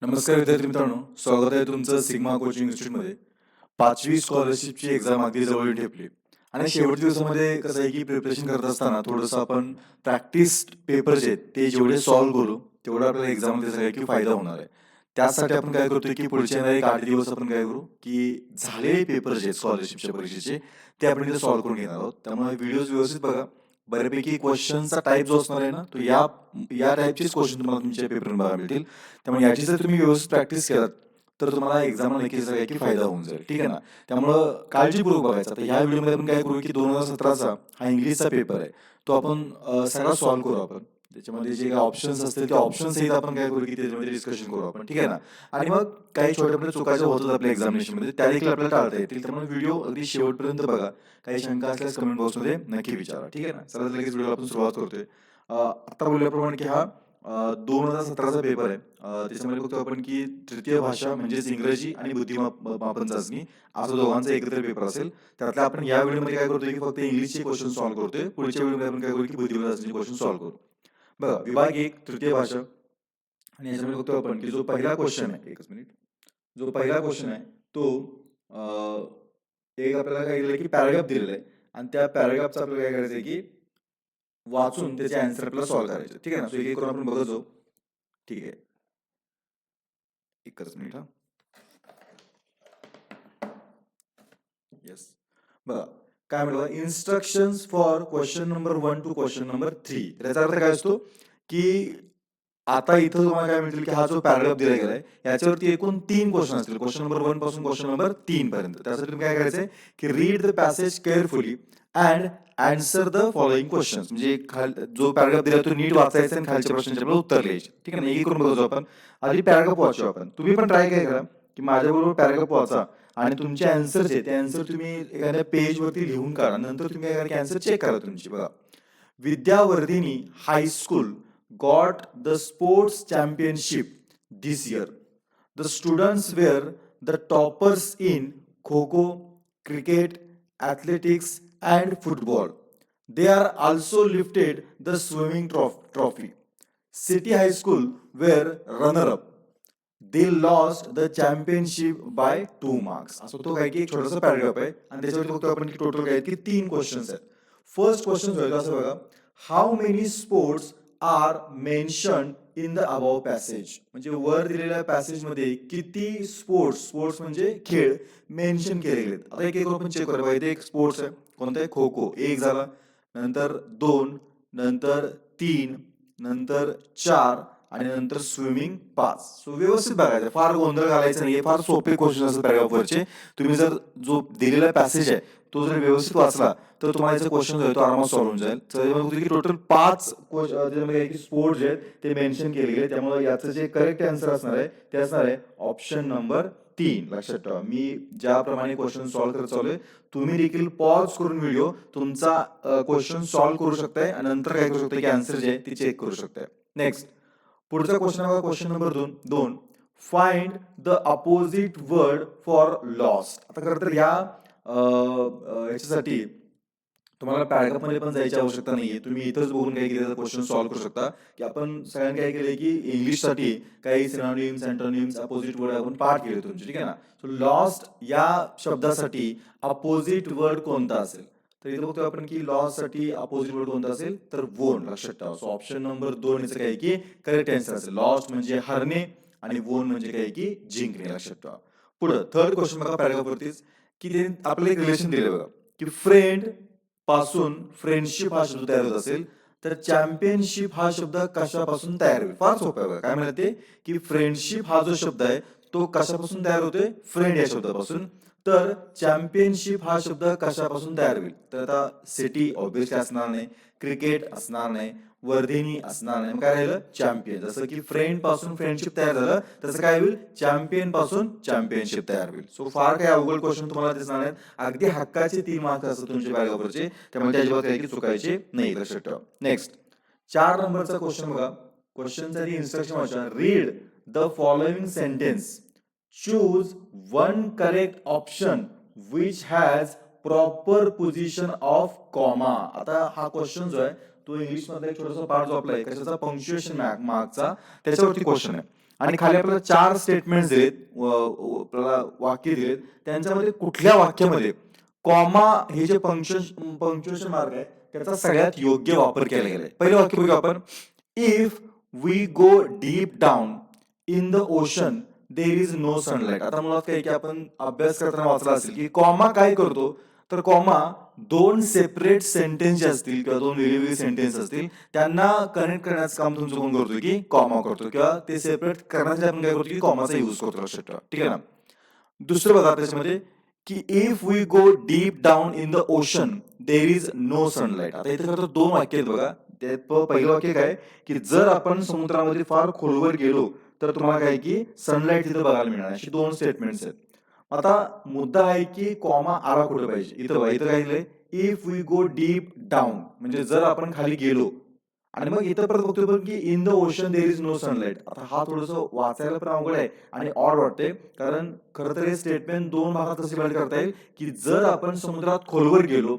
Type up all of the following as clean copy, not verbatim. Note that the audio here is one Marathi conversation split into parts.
नमस्कार विद्यार्थी मित्रांनो, स्वागत आहे तुमचं सिग्मा कोचिंग इन्स्टिट्यूटमध्ये. 5वी स्कॉलरशिपची एक्झाम अगदी जवळ येऊन ठेपली आणि शेवटच्या दिवसामध्ये कसं आहे की प्रिपरेशन करत असताना थोडंसं आपण प्रॅक्टिस पेपर जे आहेत ते जेवढे सॉल्व्ह करू तेवढा आपल्याला एक्झाममध्ये सगळं की फायदा होणार आहे. त्यासाठी आपण काय करतोय की पुढचे येणारे एक 8 दिवस आपण काय करू की झालेले पेपर जे आहेत स्कॉलरशिपच्या परीक्षेचे ते आपण इथे सॉल्व्ह करून घेणार आहोत. त्यामुळे व्हिडिओज व्यवस्थित बघा. बऱ्यापैकी क्वेश्चनचा टाईप जो असणार आहे ना, तो या या टाईपचेच क्वेश्चन तुम्हाला तुमच्या पेपरमध्ये बघायला मिळतील. त्यामुळे याची जर तुम्ही व्यवस्थित प्रॅक्टिस केलात तर तुम्हाला एक्झामला नक्कीच काय की फायदा होऊन जाईल. ठीक आहे ना? त्यामुळं काळजीपूर्वक बघायचं. आता ह्या व्हिडिओमध्ये आपण काय करू की 2017चा हा इंग्लिशचा पेपर आहे. तो आपण सगळा सॉल्व्ह करू आपण. त्याच्यामध्ये जे काही ऑप्शन्स असतील ते ऑप्शन्स सहित आपण काय करू की त्याच्यामध्ये डिस्कशन करू आपण. ठीक आहे ना? आणि मग काही छोट्या-मोठ्या चुका ज्या होतात आपल्या एक्झामिनेशनमध्ये त्या देखील आपल्याला टाळता येतील. त्यामुळे व्हिडिओ अगदी शेवटपर्यंत बघा. काही शंका असल्यास कमेंट बॉक्समध्ये नक्की विचारा. ठीक आहे ना? चला तर लगेच व्हिडिओला आपण सुरुवात करतोय. आता बोलल्याप्रमाणे की हा 2017चा पेपर आहे. त्याच्यामध्ये बघतो आपण की तृतीय भाषा म्हणजेच इंग्रजी आणि बुद्धिमापन चाचणी असं दोघांचा एकत्र पेपर असेल. त्यातल्या आपण या व्हिडिओमध्ये काय करतोय की फक्त इंग्लिशचे क्वेश्चन सॉल्व्ह करतोय. पुढच्या व्हिडिओमध्ये आपण काय करू की बुद्धिमत्ता चाचणीचे क्वेश्चन सॉल्व्ह करू. बघा विभाग 1 तृतीय भाषा आणि याच्यामध्ये बघतो आपण की जो पहिला क्वेश्चन आहे, एकच मिनिट. जो पहिला क्वेश्चन आहे तो एक आपल्याला काय दिलंय की पॅराग्राफ दिलेला आहे आणि त्या पॅराग्राफचं आपल्याला काय करायचं आहे की वाचून त्याचे आन्सर आपल्याला सॉल्व्ह करायचे. ठीक आहे ना? सो एक-एक करून आपण बघत जाऊ. ठीक आहे. एकच मिनिट हा. येस. बघा काय म्हणलं instructions for question number 1 to question number 3. त्याचा अर्थ काय असतो की आता इथं तुम्हाला काय मिळतील की हा जो पॅराग्राफ दिला गेलाय याच्यावरती एकूण 3 क्वेश्चन असतील. क्वेश्चन नंबर 1 पासून क्वेश्चन नंबर 3 पर्यंत. त्यासाठी तुम्ही काय करायचंय की read the passage carefully and answer the following questions. म्हणजे जो पॅराग्राफ दिला तो नीट वाचायचा आणि खालच्या प्रश्नांचे आपल्याला उत्तर लिहायचे. ठीक आहे ना? एक करून बघतो आपण. आधी पॅराग्राफ वाचू आपण. तुम्ही पण ट्राय काय करा की माझ्याबरोबर पॅराग्राफ वाचा आणि तुमचे आन्सर जे ते आन्सर तुम्ही एखाद्या पेजवरती लिहून काढा. नंतर तुम्ही काय करा की आन्सर चेक करा तुमची. बघा. Vidyavardhini high school got the sports championship this year. The students were the toppers in Kho-Kho, cricket, athletics, and football. They are also lifted the swimming trophy. City High School were runner-up. They lost the championship by 2 marks. असं तो काय की एक छोटासा पॅराग्राफ आहे आणि त्याच्यावरती बघतो आपण की टोटल काय की 3 क्वेश्चन्स आहेत. फर्स्ट क्वेश्चन जो आहे तो असं बघा, how many sports are mentioned in the above passage. म्हणजे वर दिलेल्या पॅसेजमध्ये किती स्पोर्ट्स स्पोर्ट्स म्हणजे खेळ मेन्शन केले गेलेत. आता एक एक आपण चेक करूया. इथे एक स्पोर्ट्स आहे. कोणता आहे? खो खो. एक झाला, नंतर 2, नंतर 3, नंतर 4 आणि नंतर स्विमिंग 5. सो व्यवस्थित बघायचं. फार गोंधळ घालायचा नाहीये. फार सोपे क्वेश्चन असतात पॅराग्राफवरचे. तुम्ही जर जो दिलेला पॅसेज आहे तो जर व्यवस्थित वाचला तर तुम्हाला याचा क्वेश्चन जो आहे तो आरामात सॉल्व्ह होऊन जाईल. त्याच्यामध्ये की टोटल 5 त्याच्यामध्ये स्पोर्ट्स जे आहेत ते मेन्शन केले गेले. त्यामुळे याचं जे करेक्ट आन्सर असणार आहे ते असणार आहे ऑप्शन नंबर 3. लक्षात ठेवा. मी ज्याप्रमाणे क्वेश्चन सॉल्व्ह करत चालू आहे तुम्ही देखील पॉज करून व्हिडिओ तुमचा क्वेश्चन सॉल्व्ह करू शकताय आणि नंतर काय करू शकताय की आन्सर जे आहे ते चेक करू शकताय. नेक्स्ट पुढचा क्वेश्चन आहे question number 2. Find the opposite word for lost. आता खरं तर याच्यासाठी तुम्हाला पॅराग्राफ मध्ये पण जायची आवश्यकता नाहीये. तुम्ही इथंच बघून काय केलं क्वेश्चन सॉल्व्ह करू शकता की आपण सगळ्यांनी काय केलंय की इंग्लिशसाठी काही सिनोनिम्स अँटोनिम्स अपोजिट वर्ड आपण पाठ केले तुमचे. ठीक आहे ना? सो लॉस्ट या शब्दासाठी अपोजिट वर्ड कोणता असेल तर इथे बघतो आपण की लॉस साठी अपोजिट वर्ड कोणता असेल तर वोन. लक्षात ठेवा. सो ऑप्शन नंबर 2 याचं काय की करेक्ट आन्सर असेल. लॉस्ट म्हणजे हरणे आणि वोन म्हणजे काय की जिंकणे. लक्षात ठेवा. पुढे थर्ड क्वेश्चन बघा पॅराग्राफ वरतीच की ते आपलं एक रिलेशन दिले बघा की फ्रेंड पासून फ्रेंडशिप हा शब्द तयार होत असेल तर चॅम्पियनशिप हा शब्द कशापासून तयार होईल. फार सोपं आहे बघा. काय म्हणते की फ्रेंडशिप हा जो शब्द आहे तो कशापासून तयार होतोय फ्रेंड या शब्दापासून. तर चॅम्पियनशिप हा शब्द कशापासून तयार होईल तर आता सिटी ऑब्विसली असणार नाही, क्रिकेट असणार नाही, वर्धिनी असणार नाही. काय राहिलं चॅम्पियन. जसं की फ्रेंड पासून फ्रेंडशिप तयार झालं तसं काय होईल चॅम्पियन पासून चॅम्पियनशिप तयार होईल. सो फार काही अवघड क्वेश्चन तुम्हाला दिसणार नाहीत. अगदी हक्काचे 3 मार्क्स असतात तुमच्या पॅराग्राफवरचे. त्यामुळे त्याच्यावर काही चुकायचे नाही. लक्षात ठेवा. नेक्स्ट 4 नंबरचा क्वेश्चन बघा. क्वेश्चनसाठी इन्स्ट्रक्शन वाचा. Read the following sentence. Choose one correct option which has proper position of comma. आता हा क्वेश्चन जो आहे तो इंग्लिश मधला एक छोटासा पार्ट जो आपला आहे कशाचा पंक्च्युएशन मार्कचा त्याच्यावरती क्वेश्चन आहे. आणि खाली आपल्याला 4 स्टेटमेंट्स दिलेत, आपल्याला वाक्य दिलेत. त्यांच्यामध्ये कुठल्या वाक्यामध्ये कॉमा हे जे पंक्च्युएशन मार्क आहे त्याचा सगळ्यात योग्य वापर केला गेलाय. पहिलं वाक्य बघूया आपण. If we go deep down in the ocean there is no sunlight. आता मुळात काय की आपण अभ्यास करताना वाचला असेल की कॉमा काय करतो, तर कॉमा दोन सेपरेट सेंटेन्स जे असतील किंवा दोन वेगवेगळे सेंटेन्स असतील त्यांना कनेक्ट करण्याचं काम तुमचं कोण करतो की कॉमा करतो, किंवा ते सेपरेट करण्यासाठी आपण काय करतो की कॉमाचा युज करतो. लक्षात ठेवा, ठीक आहे ना. दुसरं बघा त्याच्यामध्ये की if we go deep down in the ocean there is no sunlight. आता इथे खरं दोन वाक्य आहेत बघा. त्यात पहिलं वाक्य काय की जर आपण समुद्रामध्ये फार खोलवर गेलो तर तुम्हाला काय की सनलाइट तिथे बघायला मिळणार, अशी दोन स्टेटमेंट्स आहेत. आता मुद्दा आहे की कॉमा आला कुठे पाहिजे. इथं बघा, इथं काय लिहिलंय if we go deep down, म्हणजे जर आपण खाली गेलो. आणि मग इथं परत बघतोय पण की in the ocean there is no sunlight. आता हा थोडस वाचायला पण अवघड आहे आणि ऑड वाटते, कारण खरं तर हे स्टेटमेंट दोन भागात कसे डिवाइड करता येईल की जर आपण समुद्रात खोलवर गेलो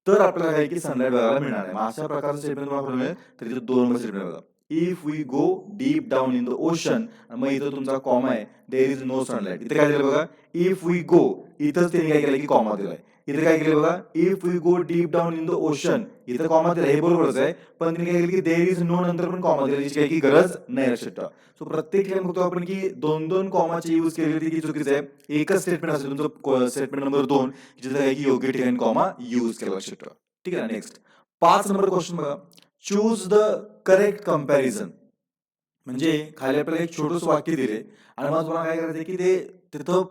तर आपल्याला काय की सनलाइट बघायला मिळणार आहे. मग अशा प्रकारचं स्टेटमेंट तुम्हाला मिळेल. तर इथे दोन नंबर स्टेटमेंट बघा, if we go deep down in the ocean, मग इथं तुमचा कॉमा आहे देर इज नो सनलाइट. इथे काय दिलं बघा, इफ वी गो, इथंच त्यांनी काय केलं की कॉमा दिलाय. इथे काय केलं बघा, if we go deep down in the ocean, इथं कॉमा दिला, हे बरोबरच आहे, पण त्यांनी काय केलं की देर इज नो नंतर पण कॉमा दिला, याची काही गरज नाही. लक्षात ठेवा. सो प्रत्येक ठिकाणी बघतो आपण की दोन दोन कॉमाची यूज केली होती की चुकीचं आहे. एकच स्टेटमेंट असेल तुमचं स्टेटमेंट नंबर 2 जिथे काय की योग्य ठिकाणी कॉमा यूज केला. लक्षात ठेवा, ठीक आहे. नेक्स्ट 5 नंबर क्वेश्चन बघा, चूज द करेक्ट कंपॅरिझन. म्हणजे खाली आपल्याला एक छोटंसं वाक्य दिले आणि मग तुम्हाला काय करायचं की ते तिथं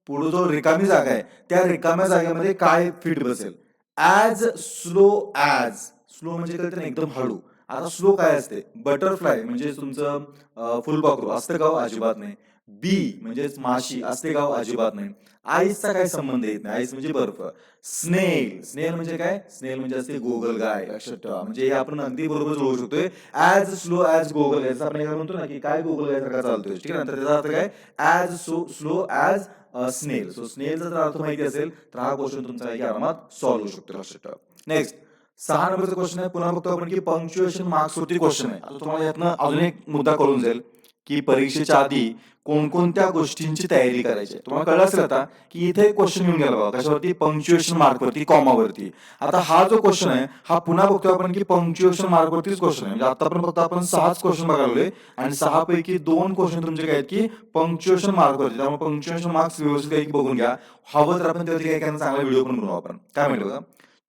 पुढे जो रिकामी जागा आहे त्या रिकाम्या जागेमध्ये काय फिट बसेल. ॲज स्लो ॲज, स्लो म्हणजे कळतं ना एकदम हळू. आता स्लो काय असते, बटरफ्लाय म्हणजे तुमचं फुलपाखरू असतं का हो? अजिबात नाही. बी म्हणजेच माशी असते का हो? अजिबात नाही. आईसचा काय संबंध येत नाही, आईस म्हणजे बर्फ. स्नेल, स्नेल म्हणजे काय, स्नेल म्हणजे असते गोगल गाय. लक्षात ठेवा, म्हणजे हे आपण अगदी बरोबर जोडू शकतोय. ॲज स्लो ॲज गोगल गाय, आपण एखादा म्हणतो ना की काय गोगल गाय सारखा चालतोय, ठीक आहे. नंतर त्याचा अर्थ काय, ॲज स्लो ॲज स्नेल. सो स्नेलचा जर अर्थ माहिती असेल तर हा क्वेश्चन तुमचा आहे की आरामात सॉल्व्ह होऊ शकतो. लक्षात ठेवा. नेक्स्ट 6 नंबरचा क्वेश्चन आहे. पुन्हा बघतो आपण की पंक्च्युएशन मार्क्स वरती क्वेश्चन आहे. आता तुम्हाला यातनं अजून एक मुद्दा कळून जाईल की परीक्षेच्या आधी कोणकोणत्या गोष्टींची तयारी करायची. तुम्हाला कळलं असेल आता की इथे क्वेश्चन येऊन गेला बघा, कशावरती, पंक्च्युएशन मार्क वरती, कॉमावरती. आता हा जो क्वेश्चन आहे हा पुन्हा बघतो आपण की पंक्च्युएशन मार्क वरतीच क्वेश्चन आहे. म्हणजे आतापर्यंत फक्त आपण 6च क्वेश्चन बघालोय आणि 6 पैकी 2 क्वेश्चन तुमचे काय आहेत की पंक्च्युएशन मार्क वरती. त्यामुळे पंक्च्युएशन मार्क्स व्यवस्थित काही बघून घ्या. हवं तर आपण त्यावरती काय करणार, चांगला व्हिडिओ पण बनवू आपण. काय म्हणतो बघा,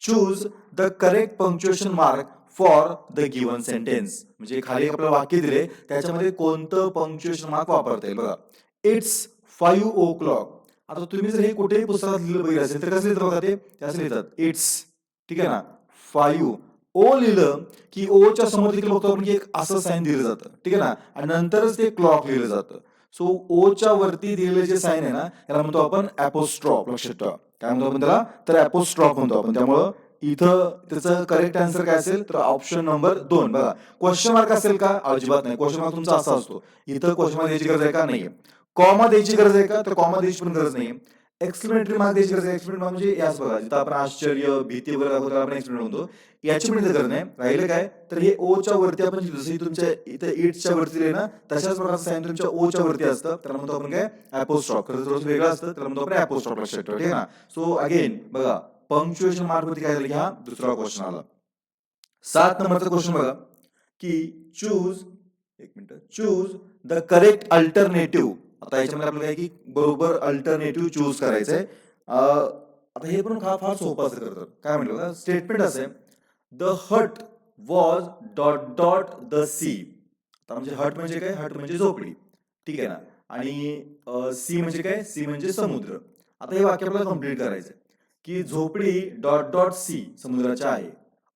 choose the correct punctuation mark for the given sentence. म्हणजे खाली आपल्याला वाक्य दिले त्याच्यामध्ये कोणतं पंक्च्युएशन मार्क वापरता येईल. बघा, इट्स 5 o'clock. आता तुम्ही जर हे कुठेही पुस्तकात लिहिलं बघितलं असेल तर कसं लिहितात बघा, ते असं लिहितात इट्स, ठीक आहे ना. 5 ओ लिहिलं की ओच्या समोर देखील बघतो आपण की एक असं साईन दिलं जातं, ठीक आहे ना, आणि नंतरच ते क्लॉक लिहिलं जातं. सो ओच्या वरती दिलेले जे साईन आहे ना त्याला म्हणतो आपण ॲपोस्ट्रॉफ. लक्षात ठेवा, काय म्हणतो आपण त्याला, तर ॲपोस्ट्रॉफ म्हणतो आपण. त्यामुळं इथं त्याचं करेक्ट आन्सर काय असेल तर ऑप्शन नंबर 2. बघा, क्वेश्चन मार्क असेल का, अजिबात नाही. क्वेश्चन मार्क तुमचा असा असतो, इथं क्वेश्चन मार्क द्यायची गरज आहे का, नाहीये. कॉमा द्यायची गरज आहे का, तर कॉमा द्यायची पण गरज नाहीये. एक्सप्लेनेटरी मार्क द्यायची गरज आहे. एक्सप्लेनेटरी मार्क म्हणजे याच बघा, जिथं आपण आश्चर्य भीती वगैरे दाखवतो आपण एक्सप्लेनेट म्हणतो, याची पण गरज नाही. राहिलं काय, तर हे ओच्या वरती आपण जसं तुमच्या इथं इट्सच्या वरती लिहिले ना तशाच प्रकारचं साईन तुमच्या ओच्या वरती असतं, त्याला म्हणतो आपण काय, ॲपोस्ट्रॉफ. खरं थोडंसं वेगळं असतं, त्याला म्हणतो आपण ॲपोस्ट्रॉफ. लक्षात ठेवा, ठीक आहे ना. सो अगेन बघा, पंक्च्युएशन मार्क वरती काय झालं, ह्या दुसरा क्वेश्चन आला. 7 नंबरचा क्वेश्चन बघा की चूज, एक minute, choose the correct alternative. आता याच्यामध्ये आपल्याला काय की बरोबर अल्टरनेटिव्ह चूज करायचंय. आता हे पण फार सोपं असं करतात. काय म्हणलं बघा, स्टेटमेंट असं आहे, the hut was dot dot the sea. आता म्हणजे हट म्हणजे काय, हट म्हणजे झोपडी, ठीक आहे ना, आणि सी म्हणजे काय, सी म्हणजे समुद्र. आता हे वाक्य आपल्याला कम्प्लीट करायचंय की झोपडी डॉट डॉट सी समुद्राच्या आहे.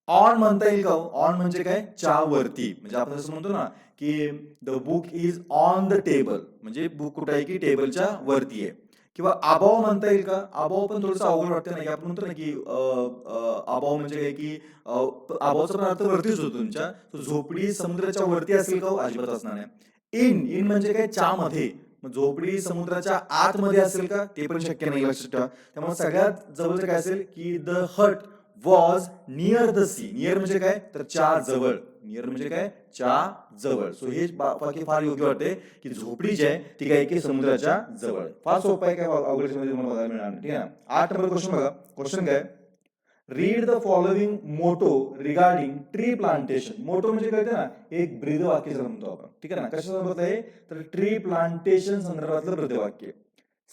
ऑन म्हणता येईल का, ऑन म्हणजे काय, च्या वरती. म्हणजे आपण जसं म्हणतो ना की the book is on the table, म्हणजे बुक कुठे आहे की टेबलच्या वरती आहे. किंवा अबाव म्हणता येईल का, अबाव पण थोडंसं अवघड वाटतं ना, की आपण म्हणतो ना की अबाव म्हणजे काय की अबावचा पण अर्थ वरतीच होतो तुमच्या. झोपडी समुद्राच्या वरती असेल का, अजिबात असणार नाही. इन, इन म्हणजे काय, च्या मध्ये. मग झोपडी समुद्राच्या आतमध्ये असेल का, ते पण शक्य नाही. लक्षात ठेवा. त्यामुळे सगळ्यात जवळचं काय असेल की the hut was near the sea. Near म्हणजे काय, तर च्या जवळ. नियर म्हणजे काय, च्या जवळ. सो हे वाक्य फार योग्य वाटते की झोपडी जी आहे ती काय की समुद्राच्या जवळ. फार सोपं आहे, काय अवघड मध्ये तुम्हाला बघायला मिळणार नाही. ठीक आहे ना. 8 नंबर क्वेश्चन बघा. क्वेश्चन काय, read the following motto regarding tree plantation. Motto म्हणजे कळते ना, एक ब्रीद वाक्य ज्याला म्हणतो आपण. ठीक आहे ना. कशा संदर्भात आहे, तर ट्री प्लांटेशन संदर्भातलं ब्रीद वाक्य.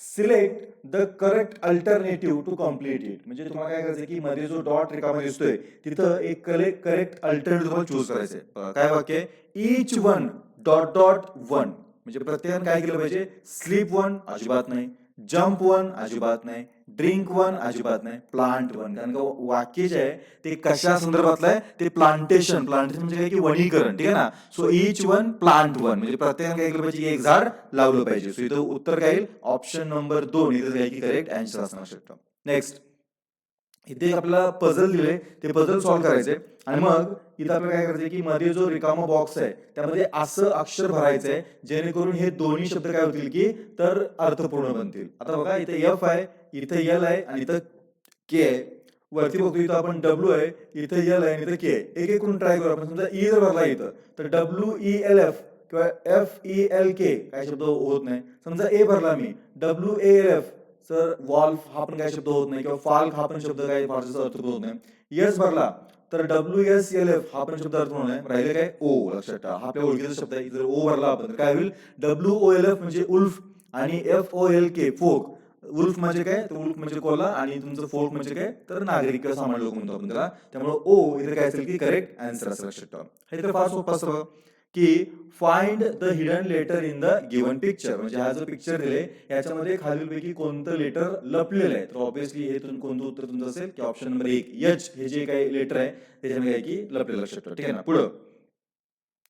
Select the correct alternative to complete it. म्हणजे तुम्हाला काय करायचं की मध्ये जो डॉट रिकामा दिसतोय तिथं एक करेक्ट अल्टरनेटिव्ह तुम्हाला चूज करायचंय. काय वाक्य, each one dot dot one. म्हणजे प्रत्येकाने काय केलं पाहिजे, स्लीप वन अजिबात नाही, जम्प वन अजिबात नाही, ड्रिंक वन अजिबात नाही, प्लांट वन. कारण का वाक्य जे आहे ते कशा संदर्भातलं आहे, ते प्लांटेशन. प्लांटेशन म्हणजे काय की वनीकरण. ठीक आहे ना. So each one plant one म्हणजे प्रत्येकाने काय केलं पाहिजे की एक झाड लावलं पाहिजे. सो इथं उत्तर काय येईल, ऑप्शन नंबर 2 इथं काय की करेक्ट आन्सर असणार शकतं. नेक्स्ट, इथे आपल्याला पझल दिले, ते पझल सॉल्व्ह करायचे आणि मग इथं आपल्याला काय करायचंय की मध्ये जो रिकामा बॉक्स आहे त्यामध्ये असं अक्षर भरायचंय जेणेकरून हे दोन्ही शब्द काय होतील की तर अर्थपूर्ण बनतील. आता बघा इथे एफ आहे, इथे एल आहे आणि इथं के आहे. वरती बघतो इथं आपण डब्ल्यू आहे, इथे एल आहे आणि इथं के आहे. एक एक करून ट्राय करू आपण. समजा ई जर भरला इथं तर WELF किंवा FELK काय शब्द होत नाही. समजा ए भरला मी, WALF सर वॉल्फ हा पण काय शब्द होत नाही, किंवा फाल्क हा पण शब्द काय फारसा अर्थ होत नाही. यस भरला तर WSLF हा पण शब्द अर्थ होत नाही. राहिले काय, ओ. लक्षात ठेवा, हा आपल्या ओळखीचा शब्द आहे. जर ओ भरला आपण काय होईल, WOLF म्हणजे उल्फ आणि FOLK फोक. उल्फ म्हणजे काय, तर उल्फ म्हणजे कोल्हा आणि तुमचं फोक म्हणजे काय, तर नागरिक किंवा सामान्य लोक म्हणतो आपण त्याला. त्यामुळे ओ इथे काय असेल की करेक्ट आन्सर असेल. लक्षात ठेवा. हे तर फार सोपं असतं की find the hidden letter in the given picture. म्हणजे हा जो पिक्चर दिले याच्यामध्ये खालीलपैकी कोणतं लेटर लपलेलं आहे. तर ऑब्विसली हे कोणतं उत्तर तुमचं असेल की ऑप्शन नंबर 1 एच हे जे काही लेटर आहे त्याच्यामध्ये काय की लपलेलं. लक्षात ठेवा. ठीक आहे ना. पुढं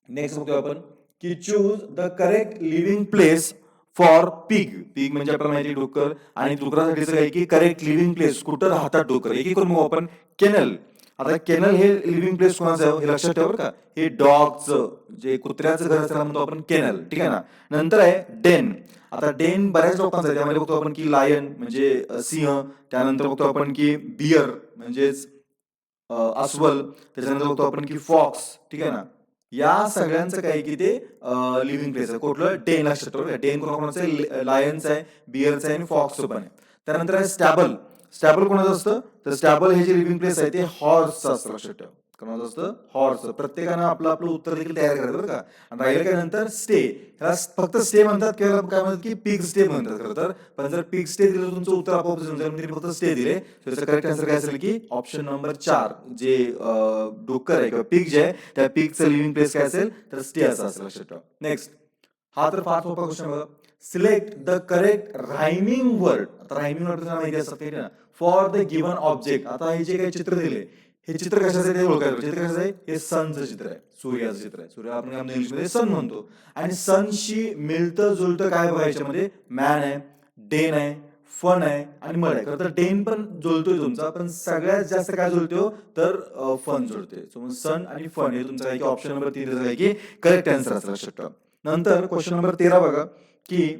नेक्स्ट बघतो आपण की choose the correct living place for pig. Pig म्हणजे आपल्याला माहिती डुक्कर, आणि डुकरासाठीचं काय की करेक्ट लिव्हिंग प्लेस कुठं राहतात डुक्कर. एक करून मग आपण केनल. आता केनल हे लिव्हिंग प्लेस कोणाचं आहे हे लक्षात ठेवा बरं का. हे डॉगचं जे कुत्र्याचं घर असल्याला म्हणतो आपण केनल. ठीक आहे ना. नंतर आहे डेन. आता डेन बऱ्याच लोकांचं आहे, त्यामध्ये बघतो आपण की लायन म्हणजे सिंह, त्यानंतर बघतो आपण की बियर म्हणजेच अस्वल, त्याच्यानंतर बघतो आपण की फॉक्स. ठीक आहे ना. या सगळ्यांचं काय की ते लिव्हिंग प्लेस आहे. कुठलं, डेन. लक्षात ठेवा. डेन कोणाचं आहे, लायनचं आहे, बियरचं आहे आणि फॉक्सचं पण आहे. त्यानंतर आहे स्टॅबल. स्टॅबल कोणाचं असतं, तर स्टॅबल हे जे लिव्हिंग प्लेस आहे ते हॉर्सचं असतं. लक्षात ठेवा. कोणाचं असतं, हॉर्स. प्रत्येकानं आपलं आपलं उत्तर देखील तयार करायचं बरं का. आणि राहिलं काय नंतर स्टे. ह्याला फक्त स्टे म्हणतात किंवा काय म्हणतात की पिग स्टे म्हणतात खरं तर. पण जर पिग स्टे दिलं तुमचं उत्तर आपोआप जर फक्त स्टे दिले तर त्याचं करेक्ट आन्सर काय असेल की ऑप्शन नंबर 4 जे डुक्कर आहे किंवा पिग जे आहे त्या पिगचं लिव्हिंग प्लेस काय असेल तर स्टे असं असेल. लक्षात ठेवा. नेक्स्ट, हा तर फार सोपा क्वेश्चन बघा. Select the correct rhyming word. आता रायमिंग वर्ड तुम्हाला माहिती असतात ना, फॉर द गिवन ऑब्जेक्ट. आता हे जे काही चित्र दिले हे चित्र कशाचं आहे ते ओळखायचं. चित्र कशाचं आहे, हे सनचं चित्र आहे, सूर्याचं चित्र आहे. सूर्य आपण इंग्लिशमध्ये सन म्हणतो. आणि सनशी मिळतं जुळतं काय बघा याच्यामध्ये, मॅन आहे, डेन आहे, फन आहे आणि मड आहे. खरं तर डेन पण जुळतोय तुमचा, पण सगळ्यात जास्त काय जुळतो तर फन जुळते. सो सन आणि फन हे तुमचं आहे की ऑप्शन नंबर 3 आहे की करेक्ट आन्सर असेल. लक्षात ठेवा. नंतर क्वेश्चन नंबर 13 बघा की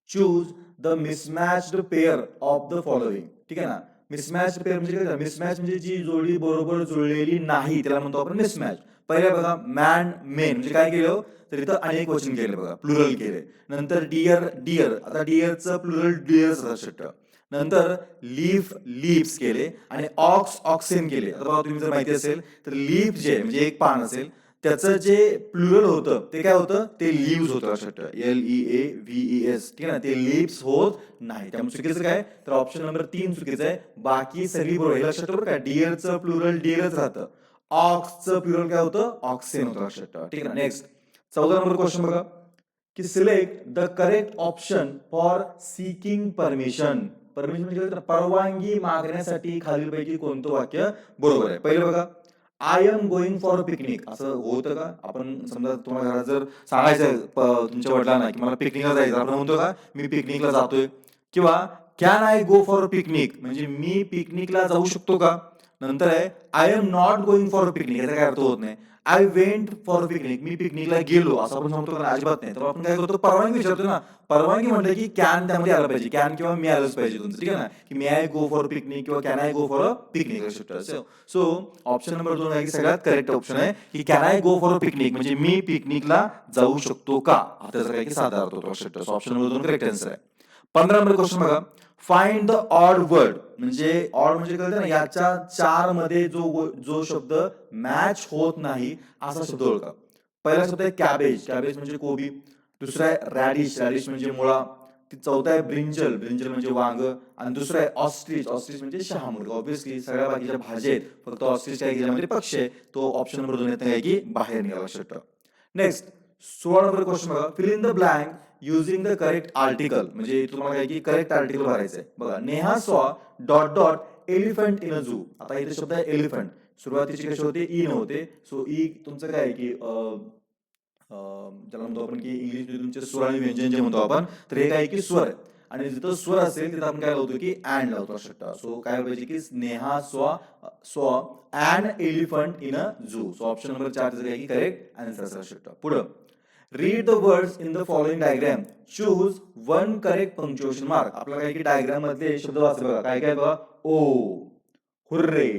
choose the mismatched pair of the following. ठीक आहे ना. मिसमॅच पेअर म्हणजे काय, मिसमॅच म्हणजे जी जोडी बरोबर जुळलेली नाही त्याला म्हणतो आपण मिसमॅच. पहिल्या बघा मॅन मेन म्हणजे काय केलं तर इथं अनेक वचन केले बघा, प्लुरल केले. नंतर डिअर डिअर, आता डिअरचं प्लुरल डिअर्स असतं. नंतर लीफ लीव्स केले आणि ऑक्स ऑक्सेन केले. आता बघा तुम्ही जर माहिती असेल तर लीफ जे म्हणजे एक पान असेल त्याचं जे प्लुरल होतं ते काय होतं, ते लीव्स होतं. लक्षात ठेवा. LEAVES. ठीक आहे ना. ते लीव्स होत नाही. त्यामुळे चुकीचं काय तर ऑप्शन नंबर 3 चुकीचं आहे. बाकी सगळी बरोबर. हे लक्षात ठेवा. डिअरचं प्लुरल डिअरच राहतं. ऑक्सचं प्लुरल काय होतं, ऑक्सेन होतं. लक्षात ठेवा. ठीक आहे ना. नेक्स्ट 14 नंबर क्वेश्चन बघा की select the correct option for seeking permission. Permission म्हणजे परवानगी मागण्यासाठी खालीलपैकी कोणतं वाक्य बरोबर आहे. पहिलं बघा, I am going for picnic. असं होतं का, आपण समजा तुम्हाला घरात जर सांगायचं तुमच्या वडिलांना की मला पिकनिकला जायचं, आपण म्हणतो का मी पिकनिकला जातोय. किंवा can I go for picnic म्हणजे मी पिकनिकला जाऊ शकतो का. नंतर आहे I am not going for a picnic, याचा काय अर्थ होत नाही. आय वेंट फॉर पिकनिक, मी पिकनिकला गेलो असं आपण सांगतो का? अजिबात नाही. तर आपण काय करतो, परवानगी विचारतो ना. परवानगी म्हटलं की कॅन त्यामध्ये आलं पाहिजे, कॅन किंवा मी आलंच पाहिजे तुमचं, ठीक आहे ना, की मे आय गो फॉर पिकनिक किंवा can I go for a picnic लक्षात ठेवा. सो ऑप्शन नंबर 2 आहे की सगळ्यात करेक्ट ऑप्शन आहे की can I go for a picnic, म्हणजे मी पिकनिकला जाऊ शकतो का, हा त्याचा काय की साधा अर्थ होतो लक्षात ठेवा. ऑप्शन नंबर 2 करेक्ट आन्सर आहे. 15 नंबर क्वेश्चन बघा. फाइंड द ऑड वर्ड, म्हणजे ऑड म्हणजे कळतं ना, याच्या 4 मध्ये जो शब्द मॅच होत नाही असा शब्द ओळखा. पहिला शब्द आहे कॅबेज, कॅबेज म्हणजे कोबी. दुसरा आहे रॅडिश, रॅडिश म्हणजे मुळा. चौथा आहे ब्रिंजल, ब्रिंजल म्हणजे वांग. आणि दुसरा आहे ऑस्ट्रिच, ऑस्ट्रिच म्हणजे शहामृग. ऑब्व्हियसली सगळ्या बाकीच्या भाज्या आहेत, फक्त ऑस्ट्रिच काय ज्यामध्ये पक्षी आहे, तो ऑप्शन नंबर 2 येत आहे की बाहेर निघाला लक्षात ठेवा. नेक्स्ट 16 नंबर क्वेश्चन बघा. Fill in the blank using the correct article, म्हणजे तुम्हाला काय की करेक्ट आर्टिकल भरायचंय. बघा, Neha saw dot dot elephant in a zoo. आता इथे शब्द आहे एलिफंट, सुरुवातीची कशी होते ई न होते. सो ई तुमचं काय आहे की ज्याला म्हणतो आपण की इंग्लिश तुमचे स्वर आणि व्यंजन जे म्हणतो आपण, तर हे काय की स्वर आहे. आणि जिथं स्वर असेल तिथं आपण काय लावतो की अँड लावतो लक्षात. सो काय पाहिजे की Neha saw and elephant in a zoo. So option number 4 काय की करेक्ट आन्सर लक्षात. पुढं read the words in the following diagram, choose one correct punctuation mark. आपल्याला काय की डायग्राम मधले शब्द वाचले बघा. काय काय बघा, ओ, हुर्रे,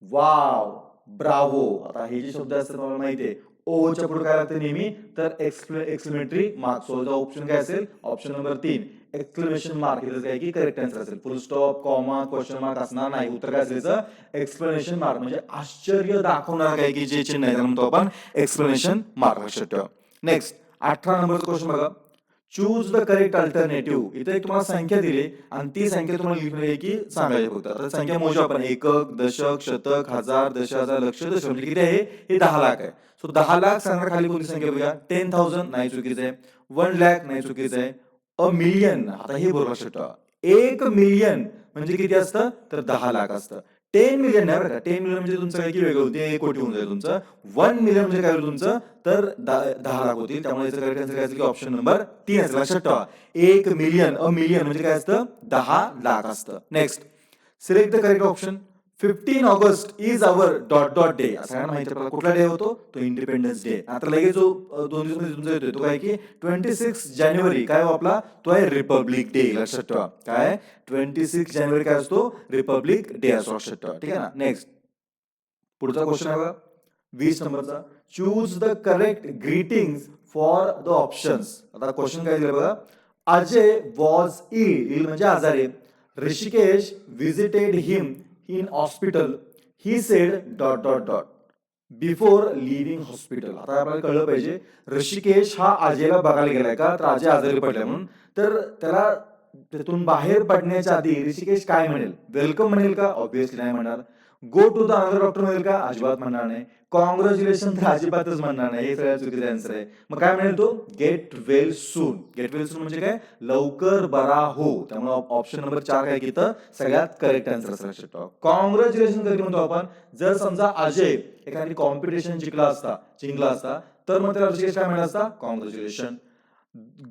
वाव, ब्रावो. आता हे जे शब्द असतात मला माहिती आहे, ओ च्या पुढे काय लागतं नेहमी, तर एक्सक्लेमेटरी मार्क. सो ऑप्शन काय असेल, ऑप्शन नंबर 3 एक्सक्लेमेशन मार्क. इथं काय की करेक्ट आन्सर असेल. फुल स्टॉप, कॉमा, क्वेश्चन मार्क असणार नाही. उत्तर काय असेल एक्सप्लेनेशन मार्क, म्हणजे आश्चर्य दाखवणार काय की जे चिन्ह आहे त्याला म्हणतो आपण एक्सप्लेनेशन मार्क लक्षात ठेवा. नेक्स्ट 18 नंबरचा क्वेश्चन बघा. Choose the correct alternative. इथे एक तुम्हाला संख्या दिली आणि ती संख्या तुम्हाला लिहिली आहे की सांगायची फक्त. आता संख्या मोजू आपण, एकक, दशक, शतक, हजार, 10,000, लक्ष, दशक, म्हणजे किती आहे हे 10 लाख आहे. सो 10 लाख सांगणार खाली कोणती संख्या बघा, 10,000 नाही चुकीचं आहे, 1 लाख नाही चुकीचं आहे, अ मिलियन आता हे बरोबर लक्षात ठेवा. 1 मिलियन म्हणजे किती असतं, तर 10 लाख असतं. 10 मिलियन नाही बरं का, 10 मिलियन म्हणजे तुमचं काय की वेगळं होते, 1 कोटी होऊन जाईल तुमचं. 1 मिलियन म्हणजे काय होईल तुमचं, तर 10 लाख होतील. त्यामुळे याचं करेक्ट आन्सर काय असेल की ऑप्शन नंबर 3 असेल लक्षात ठेवा. 1 मिलियन, अ मिलियन म्हणजे काय असतं, 10 लाख असतं. Next select the correct option. 15 August is our dot dot day. सगळ्यांना माहिती आपल्याला कुठला डे होतो, तो इंडिपेंडन्स डे. आता लगेच जो 2 दिवसामध्ये तुमचा येतोय तो काय की 26 जानेवारी काय हो आपला, तो आहे रिपब्लिक डे लक्षात ठेवा. काय 26 जानेवारी काय असतो, रिपब्लिक डे असतो लक्षात ठेवा, ठीक आहे ना. नेक्स्ट पुढचा क्वेश्चन आहे बघा 20 नंबरचा. Choose the correct greetings for the options. आता क्वेश्चन काय दिलं बघा. अजय वॉज इल म्हणजे आजारी. Rishikesh visited him in hospital. He said dot dot dot before living hospital. आता आपल्याला कळलं पाहिजे ऋषिकेश हा अजयला बघायला गेलाय का, तर अजय आजारी पडलाय म्हणून. तर त्याला त्यातून बाहेर पडण्याच्या आधी ऋषिकेश काय म्हणेल, वेलकम म्हणेल का, ऑब्व्हियसली नाही म्हणणार. Go to the another doctor म्हणेल का, अजिबात म्हणणार नाही. कॉंग्रॅच्युलेशन तर अजिबातच म्हणणार नाही, हे सगळ्यात चुकीचं आन्सर आहे. मग काय म्हणेल तो, get well soon. Get well soon म्हणजे काय, लवकर बरा हो. त्यामुळे ऑप्शन नंबर 4 काय घेतं, सगळ्यात करेक्ट आन्सर असं लक्षात ठेवा. कॉंग्रॅच्युलेशन कधी म्हणतो आपण, जर समजा अजय एखादी कॉम्पिटिशन जिंकला असता तर मग त्याला ऋषिकेश काय म्हणला असता, congratulation.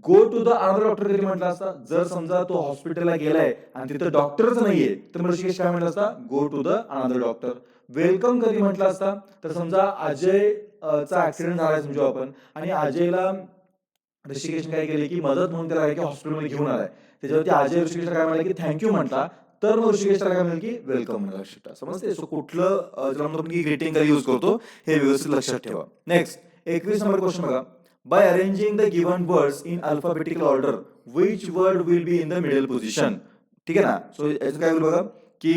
Go to the another doctor कधी म्हटलं असता, जर समजा तो हॉस्पिटलला गेलाय आणि तिथं डॉक्टरच नाहीये तर मग ऋषिकेश काय म्हटलं असता, go to the another doctor. Welcome कधी म्हटलं असता, तर समजा अजय चा ऍक्सिडेंट झालाय समजू आपण आणि अजयला ऋषिकेश काय केले की मदत म्हणून त्याला काय की हॉस्पिटलमध्ये घेऊन आलाय, त्याच्यावरती अजय ऋषिकेशला काय म्हणाले की थँक्यू म्हटला, तर मग ऋषिकेशला काय म्हणेल की वेलकम म्हणा लक्षात ठेवा. समजते. सो कुठलं ज्याला म्हणतो की ग्रीटिंग कधी यूज करतो हे व्यवस्थित लक्षात ठेवा. नेक्स्ट 21 नंबर क्वेश्चन बघा. By arranging the given words in alphabetical order which word will be in the middle position. ठीक आहे ना. सो याचं काय होईल बघा की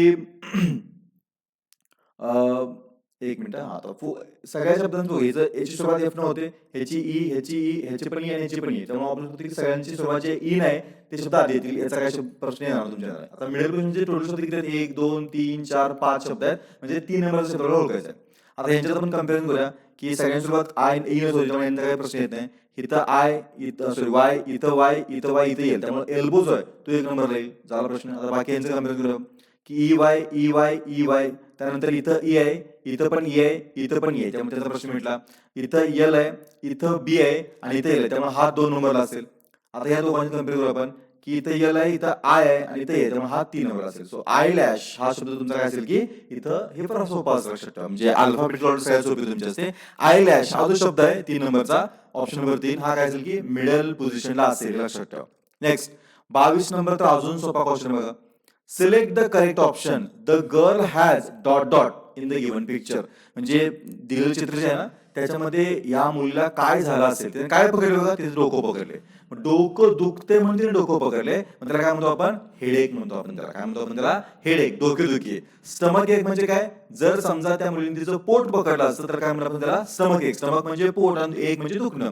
एक मिनिट हा, आता सगळ्या शब्दांचं याची सुरुवात एफ न होते, ह्याची ह्याची पण ई आणि ह्याची पण ई. त्यामुळे आपण म्हणतो की सगळ्यांची सुरुवात जे ई नाही ते शब्द आधी येतील, याचा काय प्रश्न येणार तुमच्या. आता मिडल पोझिशनचे टोटल शब्द किती आहेत, 1 2 3 4 5 शब्द आहेत, म्हणजे 3 नंबरचा शब्द ओळखायचा आहे. आता ह्यांच्यात आपण कम्पेअरिंग करूया की सगळ्यांची सुरुवात आय ई नच होती, त्यामुळे काही प्रश्न येत नाही. इथं आय, इथं सॉरी वाय, इथं वाय, इथं येईल, त्यामुळे एल्बो जो आहे तो 1 नंबरला येईल. झाला प्रश्न. आता बाकी यांचं कम्पेअरिंग करूया की ई वाय, त्यानंतर इथं ई आहे, इथं पण ई आहे, इथं पण ई आहे, त्यामुळे त्याचा प्रश्न मिळाला. इथं एल आहे, इथं बी आहे आणि इथं एल आहे, त्यामुळे हा 2 नंबरला असेल. आता या दोघांची कम्पेअर करू आपण की इथं यल आहे, इथं आय आहे आणि इथं ए, त्यामुळे हा 3 नंबर असेल. सो आय लॅश हा शब्द तुमचा काय असेल की इथं हे पण सोपा असं लक्षात ठेवा, म्हणजे अल्फाबेटिक ऑर्डर सगळ्यात सोपी तुमची असते. आय लॅश हा जो शब्द आहे 3 नंबरचा, ऑप्शन नंबर 3 हा काय असेल की मिडल पोझिशनला असेल, लक्षात ठेवा. नेक्स्ट 22 नंबर तर अजून सोपा क्वेश्चन बघा. Select the correct option, the girl has dot dot in the given picture. म्हणजे दिलेलं चित्र जे आहे ना त्याच्यामध्ये या मुलीला काय झालं असेल, त्याने काय पकडले बघा, तिथे डोकं पकडले. डोकं दुखते म्हणजे तिने डोकं पकडले, मग त्याला काय म्हणतो आपण, हेडेक म्हणतो आपण त्याला. काय म्हणतो आपण त्याला, हेडेक, डोकेदुखी. स्टमक एक म्हणजे काय, जर समजा त्या मुलीने तिचं पोट पकडलं असतं तर काय म्हणतो आपण त्याला, स्टमक एक. स्टमक म्हणजे पोट आणि एक म्हणजे दुखणं.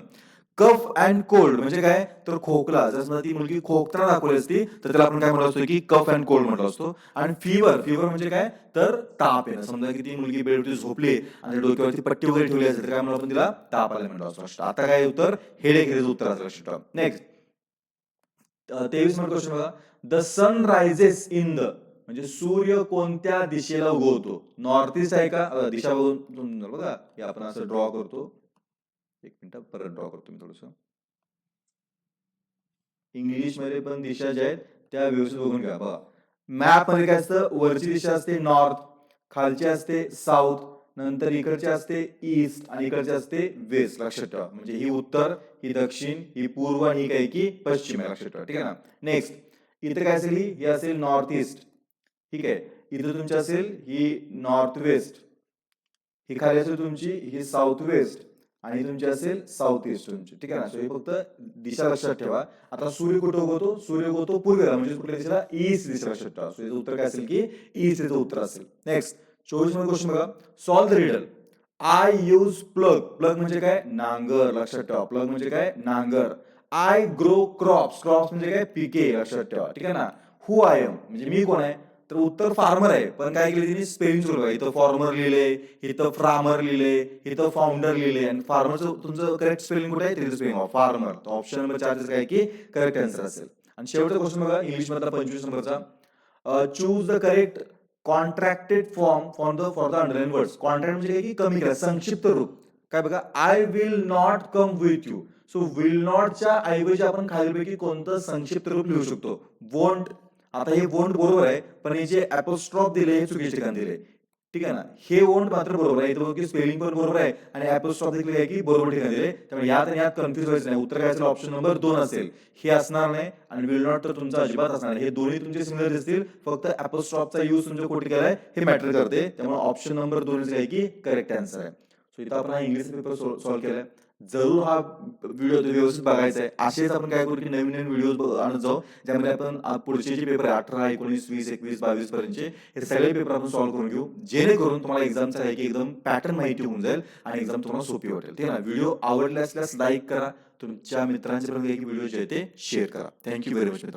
कफ अँड कोल्ड म्हणजे काय, तर खोकला. जर समजा ती मुलगी खोकताना दाखवली असती तर त्याला आपण काय म्हणतो असतो की कफ अँड कोल्ड म्हटलं असतो. आणि फिवर, फिवर म्हणजे काय, तर ताप येणं. समजा की ती मुलगी बेडवरती झोपली आणि डोक्यावरती पट्टी वगैरे ठेवली असेल तर काय म्हणतो आपण तिला, ताप आला म्हणतो असतो. आता काय उत्तर, हेडेक हे उत्तर असं लक्षात ठेवा. नेक्स्ट 23 नंबर क्वेश्चन बघा. The sun rises in the, म्हणजे सूर्य कोणत्या दिशेला उगवतो. नॉर्थ ईस्ट आहे का, दिशा बघून बघा, हे आपण असं ड्रॉ करतो. एक मिनिट परत ड्रॉ करतो मी थोडस. इंग्लिश मध्ये पण दिशा ज्या आहेत त्या व्यवस्थित बघून घ्या. बघा मॅप मध्ये काय असतं, वरची दिशा असते नॉर्थ, खालची असते साऊथ, नंतर इकडची असते ईस्ट आणि इकडची असते वेस्ट. लक्षात ठेवा, म्हणजे ही उत्तर, ही दक्षिण, ही पूर्व आणि ही काय की पश्चिम आहे. लक्षात ठेवा, ठीक आहे ना. नेक्स्ट इथे काय असेल, ही असेल नॉर्थ ईस्ट, ठीक आहे. इथे तुमची असेल ही नॉर्थ वेस्ट, ही खाली असेल तुमची ही साऊथ वेस्ट आणि तुमची असेल साऊथ ईस्ट तुमची, ठीक आहे ना. सो हे फक्त दिशा लक्षात ठेवा. आता सूर्य कुठे उगवतो, सूर्य उगवतो पूर्वेला, म्हणजे कुठल्या दिशेला, ईस्ट दिशा. लक्षात ठेवा, सो याचं उत्तर काय असेल की ईस्ट याचं उत्तर असेल. नेक्स्ट 24 नंबर क्वेश्चन बघा. Solve the riddle. I use plug, plug म्हणजे काय, नांगर. लक्षात ठेवा, प्लग म्हणजे काय, नांगर. आय ग्रो क्रॉप्स, क्रॉप्स म्हणजे काय, पिके. लक्षात ठेवा, ठीक आहे ना. हु आय एम म्हणजे मी कोण आहे, तर उत्तर फार्मर आहे. पण काय केलं तिने, स्पेलिंग चुकलं बघा. इथं फॉर्मर लिहिले, इथं फ्रामर लिहिले, इथं फाउंडर लिहिले आणि फार्मरचं तुमचं करेक्ट स्पेलिंग कुठे आहे, तिथे spelling of farmer. Option number 4 काय की करेक्ट आन्सर असेल. आणि शेवटचा क्वेश्चन बघा इंग्लिश मधला 25 नंबरचा. Choose the correct contracted form for the underline words. Contract म्हणजे काय की कमी केला, संक्षिप्त रूप. काय बघा, I will not come with you. So will नॉटच्या ऐवजी आपण खालीपैकी कोणतं संक्षिप्त रूप लिहू शकतो, वोंट. आता हे वोंट बरोबर आहे, पण हे जे अपोस्ट्रॉफ दिले हे चुकीचे ठिकाणी दिले, ठीक आहे ना. हे वोंट मात्र बरोबर आहे, इथं स्पेलिंग पण बरोबर आहे आणि अपोस्ट्रॉफ देखील आहे की बरोबर ठिकाणी दिले. त्यामुळे यात आणि यात कन्फ्युज व्हायचं नाही. उत्तर काय असेल, ऑप्शन नंबर 2 असेल. हे असणार नाही आणि विल नॉट तर तुमचा अजिबात असणार नाही. हे दोन्ही तुमचे सिमिलर दिसतील, फक्त अपोस्ट्रॉफचा यूज तुमच्या कुठे केलाय हे मॅटर करते. त्यामुळे ऑप्शन नंबर 2 आहे की करेक्ट आन्सर आहे. सो इथं आपण हा इंग्लिश पेपर सॉल्व्ह केलाय. जरूर हा व्हिडिओ व्यवस्थित बघायचा आहे. असेच आपण काय करू की नवीन नवीन व्हिडिओ आणत जाऊ, ज्यामध्ये आपण पुढचे जे पेपर आहे 18, 19, 20, 21, 22 पर्यंतचे हे सगळे पेपर आपण सॉल्व्ह करून घेऊ, जेणेकरून तुम्हाला एक्झामचा आहे की एकदम पॅटर्न माहिती होऊन जाईल आणि एक्झाम तुम्हाला सोपी वाटेल, ठीक आहे ना. व्हिडिओ आवडले असल्यास लाईक करा, तुमच्या मित्रांच्या पर्यंत व्हिडिओ जे आहे ते शेअर करा. Thank you very much.